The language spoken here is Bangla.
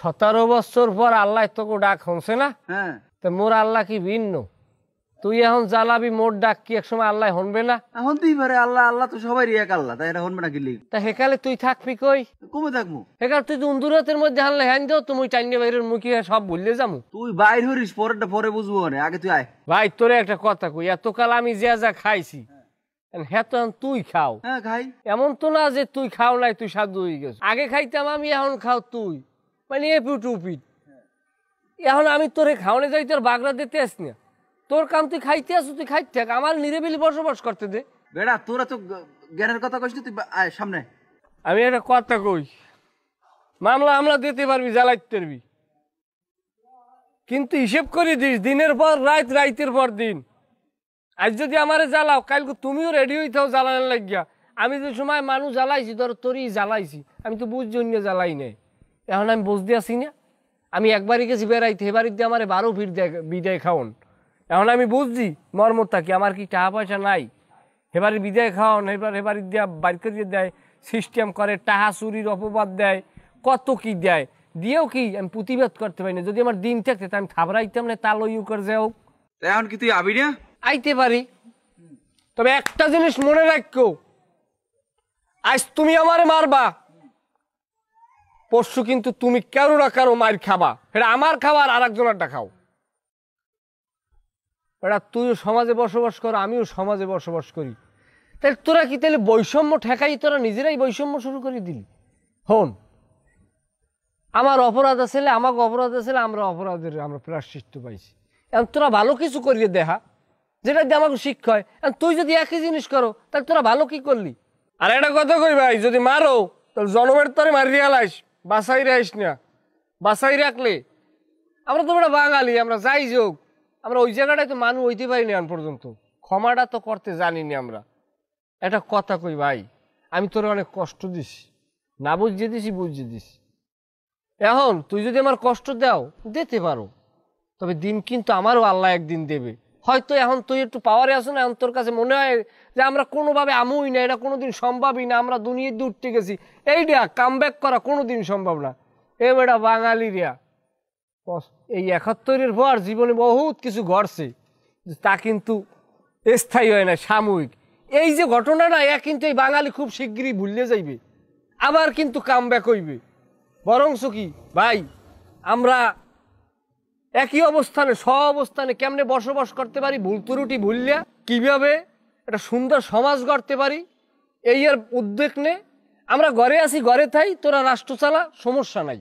17 বছর পর আল্লাহ তোকে ডাক হনছে না? হ্যাঁ তো মোর আল্লাহ কি ভিন্ন? তুই এখন জ্বালাবি মোর ডাক কি এক সময় আল্লাহ হনবে না? হনতেই পারে। আল্লাহ আল্লাহ তো সবাই এক আল্লাহ, তাই এটা হনবে না কিলি? তা হেকালে তুই থাকবি কই? কমে থাকবো? হেকাল তুই তো উন্দুরাতের মধ্যে হানলে হ্যান দেও, তুমি টাইনে বাইরের মুখি সব ভুললে যামু। তুই বাইর হরিস, পরেরটা পরে বুঝবো না, আগে তুই আয়। ভাই তোরে একটা কথা কই, এতকাল আমি যা খাইছি হ্যাঁ তো তুই খাও। হ্যাঁ খাই। এমন তো না যে তুই খাও নাই তুই সাধু হয়ে গেছ। আগে খাইতাম আমি, এখন খাও তুই, মানে এপিট উপিট। এখন আমি তোরে খাওয়ানে যাই, তোর বাগড়া দিতে আস না। তোর কাম তুই খাইতে আসু, তুই খাইতে থাক, আমার নিরিবিলি বসবাস করতে দে। বেড়া তোরা তো জ্ঞানের কথা কইস না, তুই আয় সামনে। আমি একটা কথা কই, মামলা আমলা দিতে পারবি, জ্বালাইতে পারবি, কিন্তু হিসেব করে দিস দিনের পর রাত, রাইতের পর দিন। আজ যদি আমারে জ্বালাও, কালকে তুমিও রেডি হইতে হও জ্বালানোর লাগিয়া। আমি যে সময় মানুষ জ্বালাইছি, ধর তোরই জ্বালাইছি, আমি তো বুঝ জন্য জ্বালাই নাই। এখন আমি বুঝতে আসি না, আমি একবারই গেছি বেড়াইতে, এবারই দিয়ে আমার 12 ফির বিদায় খাওন। এখন আমি বুঝছি মর্মতা কি, আমার কি টাকা পয়সা নাই, এবারে বিদায় খাওয়ান, এবারে দিয়া বাইর করিয়ে দেয়, সিস্টেম করে, টাহা চুরির অপবাদ দেয়, কত কি দেয়, দিয়েও কি আমি প্রতিবাদ করতে পারি না। যদি আমার দিন থাকতে আমি থাবড়াইতাম না, তাল ইউ করে যাও। এখন কি তুই আবি না? আইতে পারি, তবে একটা জিনিস মনে রাখো, আজ তুমি আমারে মারবা, পরশু কিন্তু তুমি কারো না কারো মার খাবা। এটা আমার খাবার আর একজনেরটা খাও। এটা তুইও সমাজে বসবাস কর, আমিও সমাজে বসবাস করি, তাহলে তোরা কি তাহলে বৈষম্য ঠেকাই, তোরা নিজেরাই বৈষম্য শুরু করে দিলি। হন, আমার অপরাধ আছে, আমাকে অপরাধ আছে, আমরা অপরাধের আমরা প্রায়শ্চিত্ত পাইছি। এখন তোরা ভালো কিছু করিয়ে দেখা, যেটা দিয়ে আমাকে শিক্ষা হয়। তুই যদি একই জিনিস করো, তাহলে তোরা ভালো কি করলি? আর একটা কথা কই ভাই, যদি মারো তাহলে জনমের তরে মারিয়ে আলাইস, বাসাই রাইস না। বাসাই রাখলে আমরা তো বড় বাঙালি, আমরা যাই যোগ, আমরা ওই জায়গাটায় তো মানুষ হইতে পারিনি এখন পর্যন্ত, ক্ষমাটা তো করতে জানিনি আমরা। একটা কথা কই ভাই, আমি তোর অনেক কষ্ট দিস, না বুঝিয়ে দিছি, বুঝিয়ে দিস। এখন তুই যদি আমার কষ্ট দাও, দিতে পারো, তবে দিন কিন্তু আমারও আল্লাহ একদিন দেবে। হয়তো এখন তুই একটু পাওয়ারে আসো না, এখন তোর কাছে মনে হয় যে আমরা কোনোভাবে আমুই না, এটা কোনোদিন সম্ভবই না, আমরা দুনিয়ায় উঠতে গেছি, এইটা কাম ব্যাক করা কোনোদিন সম্ভব না। এ বেটা বাঙালিরা এই 71-এর পর জীবনে বহুত কিছু ঘটছে, তা কিন্তু স্থায়ী হয় না, সাময়িক। এই যে ঘটনাটা, কিন্তু এই বাঙালি খুব শিগগিরই ভুলে যাইবে, আবার কিন্তু কাম ব্যাক হইবে। বরংস কি ভাই, আমরা একই অবস্থানে অবস্থানে কেমনে বসবাস করতে পারি, ভুল ত্রুটি ভুললে কিভাবে একটা সুন্দর সমাজ গড়তে পারি, এই এর উদ্যোগ নে। আমরা ঘরে আসি, ঘরে থাই, তোরা রাষ্ট্র চালা, সমস্যা নাই।